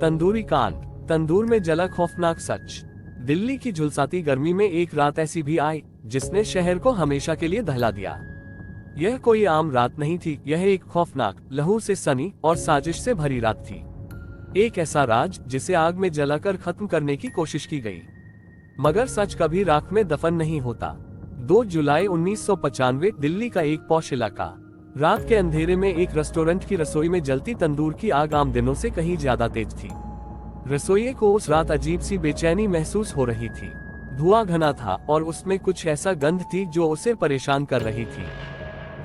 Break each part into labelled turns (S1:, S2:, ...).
S1: तंदूरी कांड। तंदूर में जला खौफनाक सच। दिल्ली की झुलसाती गर्मी में एक रात ऐसी भी आई जिसने शहर को हमेशा के लिए दहला दिया। यह कोई आम रात नहीं थी, यह एक खौफनाक, लहू से सनी और साजिश से भरी रात थी। एक ऐसा राज जिसे आग में जलाकर खत्म करने की कोशिश की गई, मगर सच कभी राख में दफन नहीं होता। 2 जुलाई 1995 दिल्ली का एक पॉश इलाका। रात के अंधेरे में एक रेस्टोरेंट की रसोई में जलती तंदूर की आग आम दिनों से कहीं ज्यादा तेज थी। रसोइये को उस रात अजीब सी बेचैनी महसूस हो रही थी। धुआं घना था और उसमें कुछ ऐसा गंध थी जो उसे परेशान कर रही थी,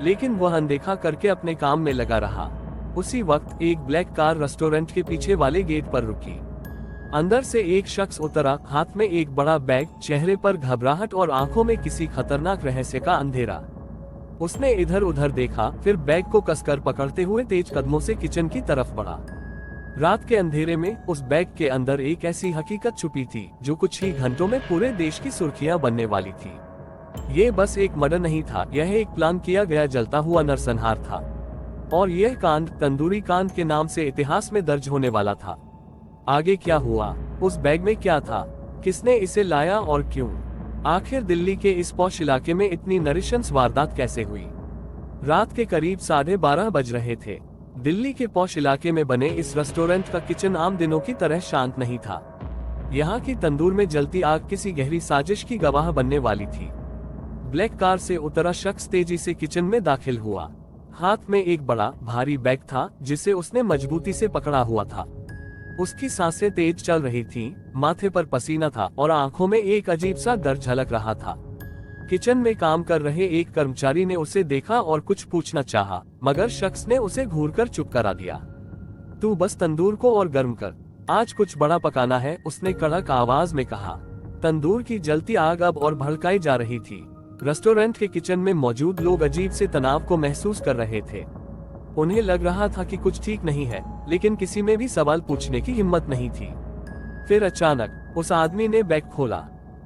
S1: लेकिन वह अनदेखा करके अपने काम में लगा रहा। उसी वक्त एक ब्लैक कार रेस्टोरेंट के पीछे वाले गेट पर रुकी। अंदर से एक शख्स उतरा, हाथ में एक बड़ा बैग, चेहरे पर घबराहट और आंखों में किसी खतरनाक रहस्य का अंधेरा। उसने इधर उधर देखा, फिर बैग को कसकर पकड़ते हुए तेज कदमों से किचन की तरफ बढ़ा। रात के अंधेरे में उस बैग के अंदर एक ऐसी हकीकत छुपी थी जो कुछ ही घंटों में पूरे देश की सुर्खियां बनने वाली थी। ये बस एक मर्डर नहीं था, यह एक प्लान किया गया जलता हुआ नरसंहार था। और यह कांड तंदूरी कांड के नाम से इतिहास में दर्ज होने वाला था। आगे क्या हुआ? उस बैग में क्या था? किसने इसे लाया और क्यों? आखिर दिल्ली के इस पॉश इलाके में इतनी नृशंस वारदात कैसे हुई? रात के करीब 12:30 बज रहे थे। दिल्ली के पॉश इलाके में बने इस रेस्टोरेंट का किचन आम दिनों की तरह शांत नहीं था। यहाँ की तंदूर में जलती आग किसी गहरी साजिश की गवाह बनने वाली थी। ब्लैक कार से उतरा शख्स तेजी से किचन में दाखिल हुआ। हाथ में एक बड़ा भारी बैग था जिसे उसने मजबूती से पकड़ा हुआ था। उसकी सांसें तेज चल रही थीं, माथे पर पसीना था और आंखों में एक अजीब सा डर झलक रहा था। किचन में काम कर रहे एक कर्मचारी ने उसे देखा और कुछ पूछना चाहा, मगर शख्स ने उसे घूरकर चुप करा दिया। तू बस तंदूर को और गर्म कर, आज कुछ बड़ा पकाना है, उसने कड़क आवाज में कहा। तंदूर की जलती आग अब और भड़काई जा रही थी। रेस्टोरेंट के किचन में मौजूद लोग अजीब से तनाव को महसूस कर रहे थे। उन्हें लग रहा था कि कुछ ठीक नहीं है, लेकिन किसी में भी सवाल पूछने की हिम्मत नहीं थी। फिर अचानक उस आदमी ने बैग खोला।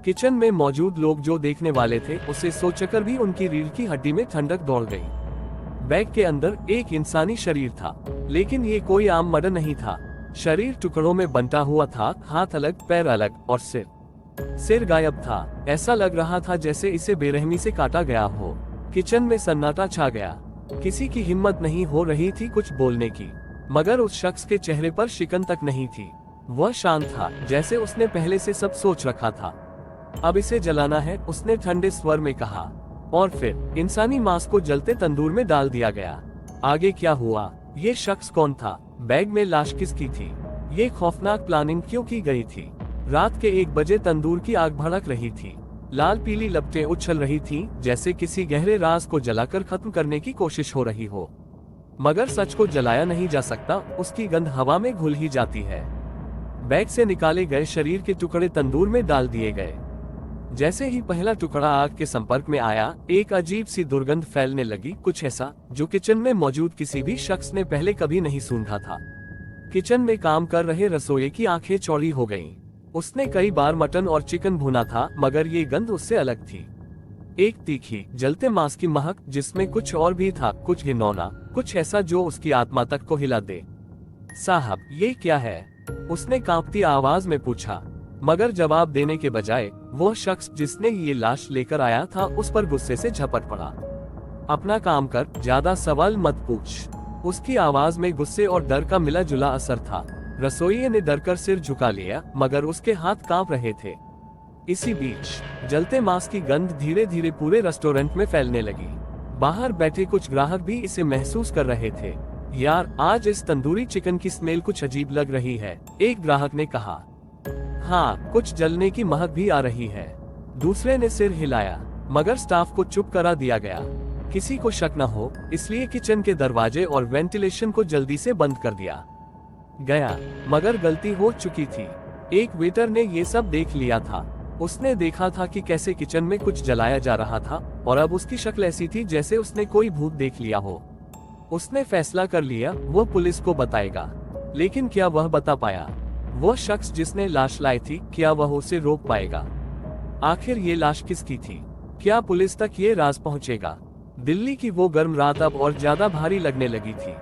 S1: किचन में मौजूद लोग जो देखने वाले थे, उसे सोचकर भी उनकी रीढ़ की हड्डी में ठंडक दौड़ गई। बैग के अंदर एक इंसानी शरीर था, लेकिन ये कोई आम मर्डर नहीं था। शरीर टुकड़ों में बंटा हुआ था, हाथ अलग, पैर अलग और सिर गायब था। ऐसा लग रहा था जैसे इसे बेरहमी से काटा गया हो। किचन में सन्नाटा छा गया। किसी की हिम्मत नहीं हो रही थी कुछ बोलने की, मगर उस शख्स के चेहरे पर शिकन तक नहीं थी। वह शांत था, जैसे उसने पहले से सब सोच रखा था। अब इसे जलाना है, उसने ठंडे स्वर में कहा। और फिर इंसानी मांस को जलते तंदूर में डाल दिया गया। आगे क्या हुआ? ये शख्स कौन था? बैग में लाश किसकी थी? ये खौफनाक प्लानिंग क्यों की गई थी? रात के 1 बजे तंदूर की आग भड़क रही थी। लाल पीली लपटें उछल रही थीं, जैसे किसी गहरे राज को जलाकर खत्म करने की कोशिश हो रही हो। मगर सच को जलाया नहीं जा सकता, उसकी गंध हवा में घुल ही जाती है। बैग से निकाले गए शरीर के टुकड़े तंदूर में डाल दिए गए। जैसे ही पहला टुकड़ा आग के संपर्क में आया, एक अजीब सी दुर्गंध फैलने लगी, कुछ ऐसा जो किचन में मौजूद किसी भी शख्स ने पहले कभी नहीं सूंघा था। किचन में काम कर रहे रसोइये की आंखें चौड़ी हो गईं। उसने कई बार मटन और चिकन भुना था, मगर ये गंध उससे अलग थी। एक तीखी, जलते मांस की महक जिसमें कुछ और भी था, कुछ घिनौना, कुछ ऐसा जो उसकी आत्मा तक को हिला दे। साहब, ये क्या है? उसने कांपती आवाज में पूछा, मगर जवाब देने के बजाय वो शख्स जिसने ये लाश लेकर आया था उस पर गुस्से से झपट पड़ा। अपना काम कर, ज्यादा सवाल मत पूछ। उसकी आवाज में गुस्से और डर का मिला जुला असर था। रसोइये ने डरकर सिर झुका लिया, मगर उसके हाथ कांप रहे थे। इसी बीच जलते मांस की गंध धीरे धीरे पूरे रेस्टोरेंट में फैलने लगी। बाहर बैठे कुछ ग्राहक भी इसे महसूस कर रहे थे। यार, आज इस तंदूरी चिकन की स्मेल कुछ अजीब लग रही है, एक ग्राहक ने कहा। हाँ, कुछ जलने की महक भी आ रही है, दूसरे ने सिर हिलाया, मगर स्टाफ को चुप करा दिया गया। किसी को शक न हो, इसलिए किचन के दरवाजे और वेंटिलेशन को जल्दी से बंद कर दिया गया, मगर गलती हो चुकी थी। एक वेटर ने ये सब देख लिया था। उसने देखा था कि कैसे किचन में कुछ जलाया जा रहा था, और अब उसकी शक्ल ऐसी थी जैसे उसने कोई भूत देख लिया हो। उसने फैसला कर लिया, वो पुलिस को बताएगा। लेकिन क्या वह बता पाया? वो शख्स जिसने लाश लाई थी, क्या वह उसे रोक पाएगा? आखिर ये लाश किसकी थी? क्या पुलिस तक ये राज पहुंचेगा? दिल्ली की वो गर्म रात अब और ज्यादा भारी लगने लगी थी।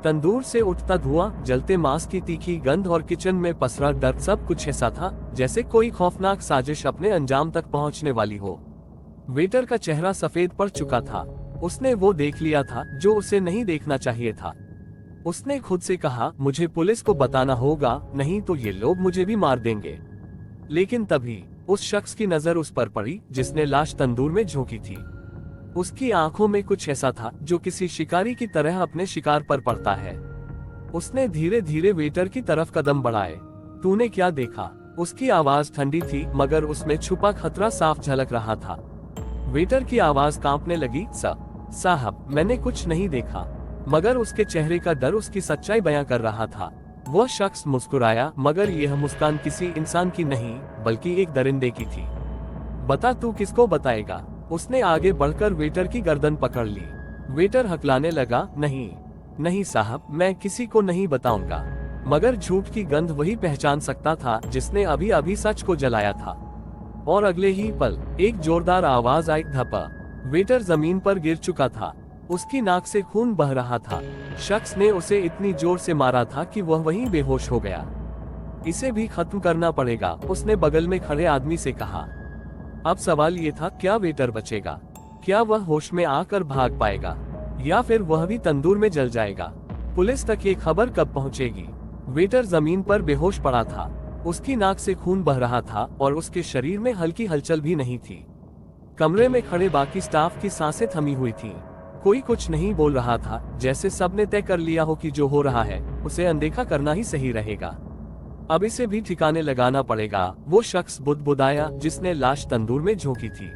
S1: तंदूर से उठता धुआं, जलते मांस की तीखी गंध और किचन में पसरा डर, सब कुछ ऐसा था जैसे कोई खौफनाक साजिश अपने अंजाम तक पहुंचने वाली हो। वेटर का चेहरा सफेद पड़ चुका था। उसने वो देख लिया था जो उसे नहीं देखना चाहिए था। उसने खुद से कहा, मुझे पुलिस को बताना होगा, नहीं तो ये लोग मुझे भी मार देंगे। लेकिन तभी उस शख्स की नजर उस पर पड़ी जिसने लाश तंदूर में झोंकी थी। उसकी आंखों में कुछ ऐसा था जो किसी शिकारी की तरह अपने शिकार पर पड़ता है। उसने धीरे धीरे वेटर की तरफ कदम बढ़ाए। तूने क्या देखा? उसकी आवाज ठंडी थी मगर उसमें छुपा खतरा साफ झलक रहा था। वेटर की आवाज कांपने लगी। साहब, मैंने कुछ नहीं देखा। मगर उसके चेहरे का डर उसकी सच्चाई बयां कर रहा था। वह शख्स मुस्कुराया, मगर यह मुस्कान किसी इंसान की नहीं बल्कि एक दरिंदे की थी। बता, तू किसको बताएगा? उसने आगे बढ़कर वेटर की गर्दन पकड़ ली। वेटर हकलाने लगा, नहीं साहब, मैं किसी को नहीं बताऊंगा। मगर झूठ की गंध वही पहचान सकता था जिसने अभी अभी सच को जलाया था। और अगले ही पल एक जोरदार आवाज आई, धपा। वेटर जमीन पर गिर चुका था। उसकी नाक से खून बह रहा था। शख्स ने उसे इतनी जोर से मारा था कि वह वहीं बेहोश हो गया। इसे भी खत्म करना पड़ेगा, उसने बगल में खड़े आदमी से कहा। अब सवाल ये था, क्या वेटर बचेगा? क्या वह होश में आकर भाग पाएगा या फिर वह भी तंदूर में जल जाएगा? पुलिस तक ये खबर कब पहुंचेगी? वेटर जमीन पर बेहोश पड़ा था। उसकी नाक से खून बह रहा था और उसके शरीर में हल्की हलचल भी नहीं थी। कमरे में खड़े बाकी स्टाफ की सांसें थमी हुई थीं। कोई कुछ नहीं बोल रहा था, जैसे सबने तय कर लिया हो कि जो हो रहा है उसे अनदेखा करना ही सही रहेगा। अब इसे भी ठिकाने लगाना पड़ेगा, वो शख्स बुदबुदाया जिसने लाश तंदूर में झोंकी थी।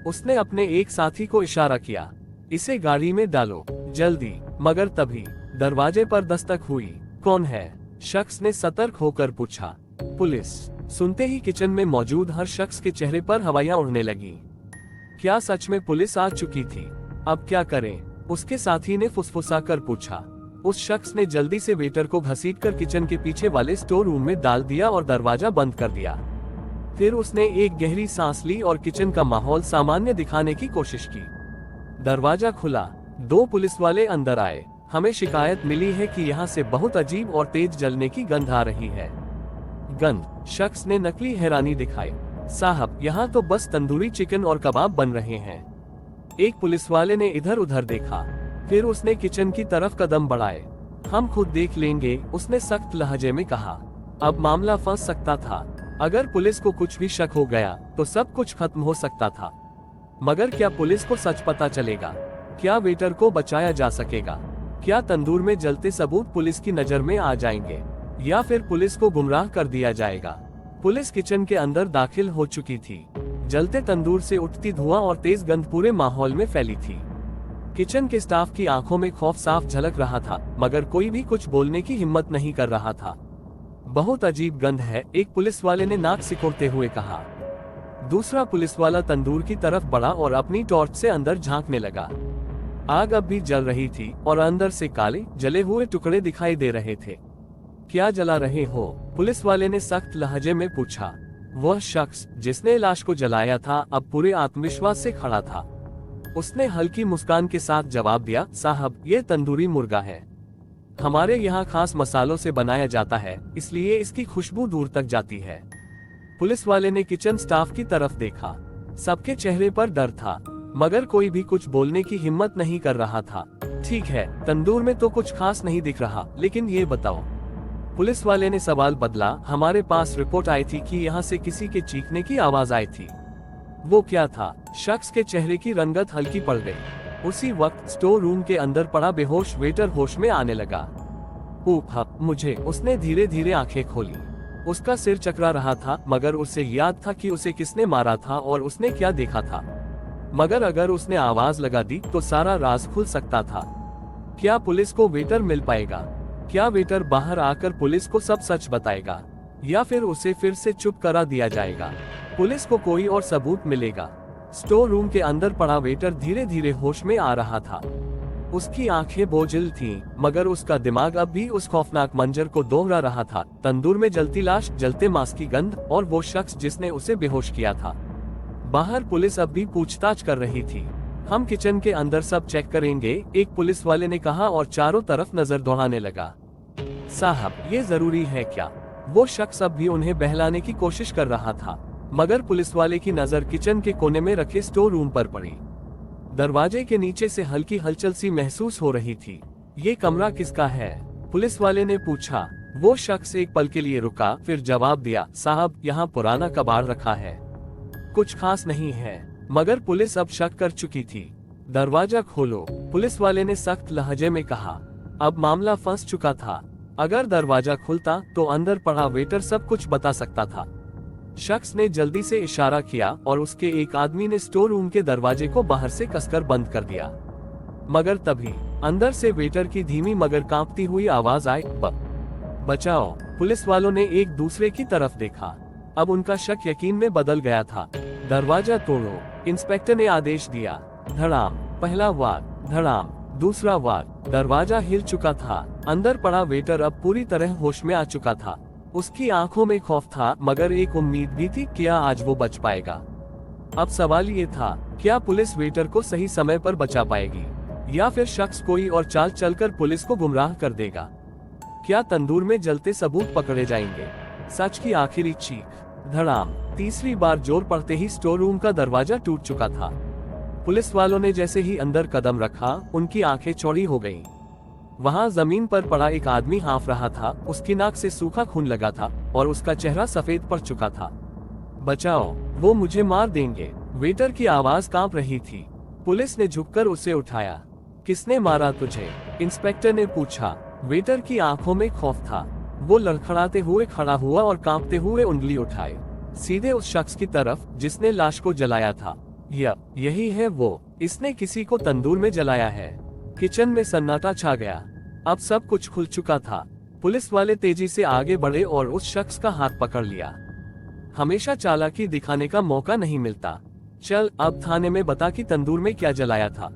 S1: उसने अपने एक साथी को इशारा किया, इसे गाड़ी में डालो, जल्दी। मगर तभी दरवाजे पर दस्तक हुई। कौन है? शख्स ने सतर्क होकर पूछा। पुलिस। सुनते ही किचन में मौजूद हर शख्स के चेहरे पर हवाइयां उड़ने लगी। क्या सच में पुलिस आ चुकी थी? अब क्या करें? उसके साथी ने फुसफुसाकर पूछा। उस शख्स ने जल्दी से वेटर को घसीटकर किचन के पीछे वाले स्टोर रूम में डाल दिया और दरवाजा बंद कर दिया। फिर उसने एक गहरी सांस ली और किचन का माहौल सामान्य दिखाने की कोशिश की। दरवाजा खुला। 2 पुलिस वाले अंदर आए। हमें शिकायत मिली है कि यहाँ से बहुत अजीब और तेज जलने की गंध आ रही है। गंध? शख्स ने नकली हैरानी दिखाई। साहब, यहाँ तो बस तंदूरी चिकन और कबाब बन रहे हैं। एक पुलिस वाले ने इधर उधर देखा, फिर उसने किचन की तरफ कदम बढ़ाए। हम खुद देख लेंगे, उसने सख्त लहजे में कहा। अब मामला फंस सकता था। अगर पुलिस को कुछ भी शक हो गया तो सब कुछ खत्म हो सकता था। मगर क्या पुलिस को सच पता चलेगा? क्या वेटर को बचाया जा सकेगा? क्या तंदूर में जलते सबूत पुलिस की नजर में आ जाएंगे या फिर पुलिस को गुमराह कर दिया जाएगा? पुलिस किचन के अंदर दाखिल हो चुकी थी। जलते तंदूर से उठती धुआं और तेज गंध पूरे माहौल में फैली थी। किचन के स्टाफ की आंखों में खौफ साफ झलक रहा था, मगर कोई भी कुछ बोलने की हिम्मत नहीं कर रहा था। बहुत अजीब गंध है, एक पुलिस वाले ने नाक सिकोड़ते हुए कहा। दूसरा पुलिस वाला तंदूर की तरफ बढ़ा और अपनी टॉर्च से अंदर झांकने लगा। आग अब भी जल रही थी और अंदर से काले जले हुए टुकड़े दिखाई दे रहे थे। क्या जला रहे हो? पुलिस वाले ने सख्त लहजे में पूछा। वह शख्स जिसने लाश को जलाया था अब पूरे आत्मविश्वास से खड़ा था। उसने हल्की मुस्कान के साथ जवाब दिया, साहब, ये तंदूरी मुर्गा है। हमारे यहाँ खास मसालों से बनाया जाता है, इसलिए इसकी खुशबू दूर तक जाती है। पुलिस वाले ने किचन स्टाफ की तरफ देखा। सबके चेहरे पर डर था, मगर कोई भी कुछ बोलने की हिम्मत नहीं कर रहा था। ठीक है, तंदूर में तो कुछ खास नहीं दिख रहा, लेकिन ये बताओ। पुलिस वाले ने सवाल बदला। हमारे पास रिपोर्ट आई थी कि यहाँ से किसी के चीखने की आवाज आई थी। वो क्या था? शख्स के चेहरे की रंगत हल्की पड़ गई। उसी वक्त स्टोर रूम के अंदर पड़ा बेहोश वेटर होश में आने लगा। मुझे। उसने धीरे धीरे आंखें खोली। उसका सिर चकरा रहा था, मगर उसे याद था कि उसे किसने मारा था और उसने क्या देखा था। मगर अगर उसने आवाज लगा दी तो सारा राज खुल सकता था। क्या पुलिस को वेटर मिल पाएगा? क्या वेटर बाहर आकर पुलिस को सब सच बताएगा या फिर उसे फिर से चुप करा दिया जाएगा? पुलिस को कोई और सबूत मिलेगा? स्टोर रूम के अंदर पड़ा वेटर धीरे धीरे होश में आ रहा था। उसकी आंखें बोझिल थीं, मगर उसका दिमाग अब भी उस खौफनाक मंजर को दोहरा रहा था। तंदूर में जलती लाश, जलते मांस की गंध और वो शख्स जिसने उसे बेहोश किया था। बाहर पुलिस अब भी पूछताछ कर रही थी। हम किचन के अंदर सब चेक करेंगे, एक पुलिस वाले ने कहा और चारों तरफ नजर दौड़ाने लगा। साहब, ये जरूरी है क्या? वो शख्स अब भी उन्हें बहलाने की कोशिश कर रहा था, मगर पुलिस वाले की नजर किचन के कोने में रखे स्टोर रूम पर पड़ी। दरवाजे के नीचे से हल्की हलचल सी महसूस हो रही थी। ये कमरा किसका है? पुलिस वाले ने पूछा। वो शख्स एक पल के लिए रुका, फिर जवाब दिया, साहब, यहाँ पुराना कबाड़ रखा है, कुछ खास नहीं है। मगर पुलिस अब शक कर चुकी थी। दरवाजा खोलो, पुलिस वाले ने सख्त लहजे में कहा। अब मामला फंस चुका था। अगर दरवाजा खुलता तो अंदर पड़ा वेटर सब कुछ बता सकता था। शख्स ने जल्दी से इशारा किया और उसके एक आदमी ने स्टोर रूम के दरवाजे को बाहर से कसकर बंद कर दिया। मगर तभी अंदर से वेटर की धीमी मगर कांपती हुई आवाज आई, बचाओ। पुलिस वालों ने एक दूसरे की तरफ देखा। अब उनका शक यकीन में बदल गया था। दरवाजा तोड़ो, इंस्पेक्टर ने आदेश दिया। धड़ाम, पहला वार, धड़ाम, दूसरा वार। दरवाजा हिल चुका था। अंदर पड़ा वेटर अब पूरी तरह होश में आ चुका था। उसकी आंखों में खौफ था, मगर एक उम्मीद भी थी, क्या आज वो बच पाएगा। अब सवाल ये था, क्या पुलिस वेटर को सही समय पर बचा पाएगी, या फिर शख्स कोई और चाल चलकर पुलिस को गुमराह कर देगा? क्या तंदूर में जलते सबूत पकड़े जाएंगे? सच की आखिरी चीख। धड़ाम, तीसरी बार जोर पड़ते ही स्टोर रूम का दरवाजा टूट चुका था। पुलिस वालों ने जैसे ही अंदर कदम रखा, उनकी आंखें चौड़ी हो गईं। वहां जमीन पर पड़ा एक आदमी हाँफ रहा था। उसकी नाक से सूखा खून लगा था और उसका चेहरा सफेद पड़ चुका था। बचाओ, वो मुझे मार देंगे। वेटर की आवाज कांप रही थी। पुलिस ने झुककर उसे उठाया। किसने मारा तुझे? इंस्पेक्टर ने पूछा। वेटर की आंखों में खौफ था। वो लड़खड़ाते हुए खड़ा हुआ और कांपते हुए उंगली उठाए, सीधे उस शख्स की तरफ जिसने लाश को जलाया था। यही है वो, इसने किसी को तंदूर में जलाया है। किचन में सन्नाटा छा गया। अब सब कुछ खुल चुका था। पुलिस वाले तेजी से आगे बढ़े और उस शख्स का हाथ पकड़ लिया। हमेशा चालाकी दिखाने का मौका नहीं मिलता। चल, अब थाने में बता कि तंदूर में क्या जलाया था।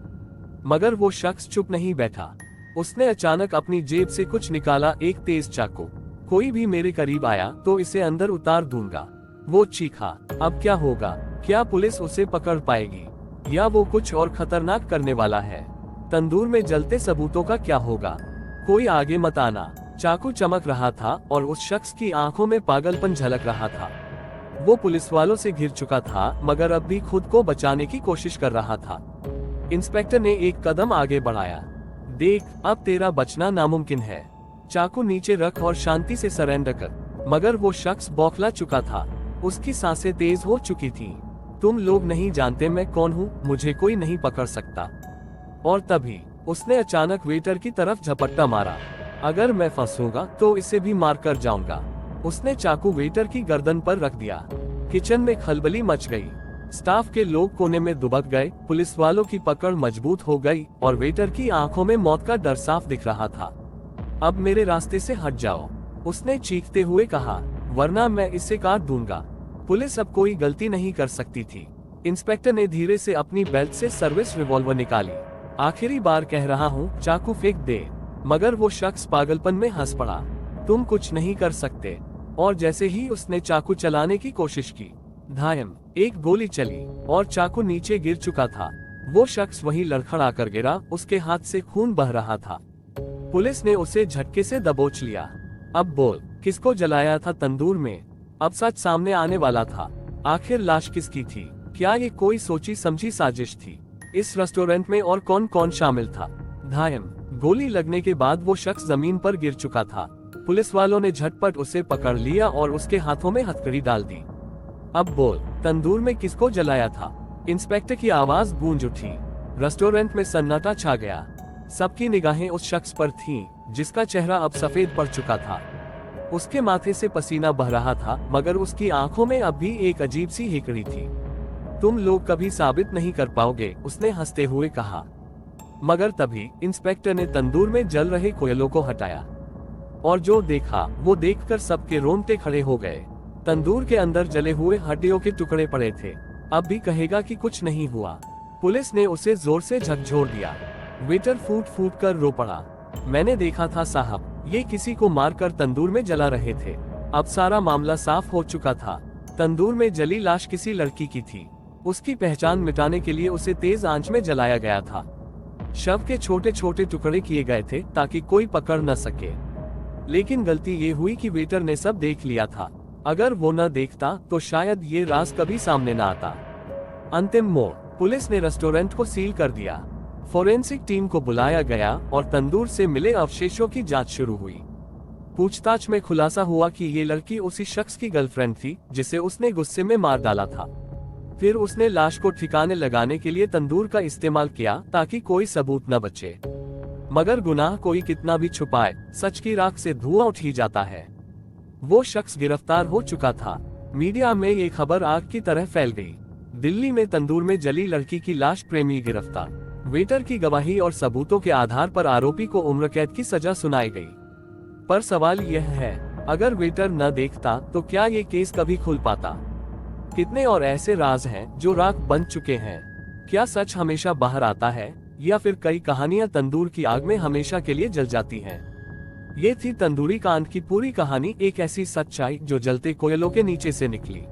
S1: मगर वो शख्स चुप नहीं बैठा। उसने अचानक अपनी जेब से कुछ निकाला, एक तेज चाकू। कोई भी मेरे करीब आया तो इसे अंदर उतार दूंगा, वो चीखा। अब क्या होगा? क्या पुलिस उसे पकड़ पाएगी, या वो कुछ और खतरनाक करने वाला है? तंदूर में जलते सबूतों का क्या होगा? कोई आगे मत आना। चाकू चमक रहा था और उस शख्स की आंखों में पागलपन झलक रहा था। वो पुलिस वालों से घिर चुका था, मगर अब भी खुद को बचाने की कोशिश कर रहा था। इंस्पेक्टर ने एक कदम आगे बढ़ाया। देख, अब तेरा बचना नामुमकिन है। चाकू नीचे रख और शांति से सरेंडर कर। मगर वो शख्स बौखला चुका था। उसकी सांसें तेज हो चुकी थीं। तुम लोग नहीं जानते मैं कौन हूँ, मुझे कोई नहीं पकड़ सकता। और तभी उसने अचानक वेटर की तरफ झपट्टा मारा। अगर मैं फंसूंगा तो इसे भी मार कर जाऊंगा। उसने चाकू वेटर की गर्दन पर रख दिया। किचन में खलबली मच गई। स्टाफ के लोग कोने में दुबक गए। पुलिस वालों की पकड़ मजबूत हो गई और वेटर की आंखों में मौत का डर साफ दिख रहा था। अब मेरे रास्ते से हट जाओ, उसने चीखते हुए कहा, वरना मैं इसे काट दूंगा। पुलिस अब कोई गलती नहीं कर सकती थी। इंस्पेक्टर ने धीरे से अपनी बेल्ट से सर्विस रिवॉल्वर निकाली। आखिरी बार कह रहा हूँ, चाकू फेंक दे। मगर वो शख्स पागलपन में हंस पड़ा। तुम कुछ नहीं कर सकते। और जैसे ही उसने चाकू चलाने की कोशिश की, धायम, एक गोली चली और चाकू नीचे गिर चुका था। वो शख्स वहीं लड़खड़ा कर गिरा। उसके हाथ से खून बह रहा था। पुलिस ने उसे झटके से दबोच लिया। अब बोल, किसको जलाया था तंदूर में? अब सच सामने आने वाला था। आखिर लाश किसकी थी? क्या ये कोई सोची समझी साजिश थी? इस रेस्टोरेंट में और कौन कौन शामिल था? धायम, गोली लगने के बाद वो शख्स जमीन पर गिर चुका था। पुलिस वालों ने झटपट उसे पकड़ लिया और उसके हाथों में हथकड़ी डाल दी। अब बोल, तंदूर में किसको जलाया था? इंस्पेक्टर की आवाज गूंज उठी। रेस्टोरेंट में सन्नाटा छा गया। सबकी निगाहें उस शख्स पर थीं, जिसका चेहरा अब सफेद पड़ चुका था। उसके माथे से पसीना बह रहा था, मगर उसकी आंखों में अब भी एक अजीब सी हिकड़ी थी। तुम लोग कभी साबित नहीं कर पाओगे, उसने हंसते हुए कहा। मगर तभी इंस्पेक्टर ने तंदूर में जल रहे कोयलों को हटाया और जो देखा वो देखकर सबके रोंगटे खड़े हो गए। तंदूर के अंदर जले हुए हड्डियों के टुकड़े पड़े थे। अब भी कहेगा कि कुछ नहीं हुआ। पुलिस ने उसे जोर से झकझोर दिया। वेटर फूट फूट कर रो पड़ा। मैंने देखा था साहब, ये किसी को मारकर तंदूर में जला रहे थे। अब सारा मामला साफ हो चुका था। तंदूर में जली लाश किसी लड़की की थी। उसकी पहचान मिटाने के लिए उसे तेज आंच में जलाया गया था। शव के छोटे छोटे टुकड़े किए गए थे ताकि कोई पकड़ न सके। लेकिन गलती ये हुई कि वेटर ने सब देख लिया था। अगर वो न देखता तो शायद ये राज कभी सामने न आता। अंतिम मोड़, पुलिस ने रेस्टोरेंट को सील कर दिया। फोरेंसिक टीम को बुलाया गया और तंदूर से मिले अवशेषों की जांच शुरू हुई। पूछताछ में खुलासा हुआ कि ये लड़की उसी शख्स की गर्लफ्रेंड थी जिसे उसने गुस्से में मार डाला था। फिर उसने लाश को ठिकाने लगाने के लिए तंदूर का इस्तेमाल किया ताकि कोई सबूत न बचे। मगर गुनाह कोई कितना भी छुपाए, सच की राख से धुआं उठ ही जाता है। वो शख्स गिरफ्तार हो चुका था। मीडिया में ये खबर आग की तरह फैल गई। दिल्ली में तंदूर में जली लड़की की लाश, प्रेमी गिरफ्तार। वेटर की गवाही और सबूतों के आधार पर आरोपी को उम्र कैद की सजा सुनाई गई। पर सवाल यह है, अगर वेटर न देखता तो क्या ये केस कभी खुल पाता? कितने और ऐसे राज हैं जो राख बन चुके हैं? क्या सच हमेशा बाहर आता है या फिर कई कहानियां तंदूर की आग में हमेशा के लिए जल जाती हैं? ये थी तंदूरी कांड की पूरी कहानी, एक ऐसी सच्चाई जो जलते कोयलों के नीचे से निकली।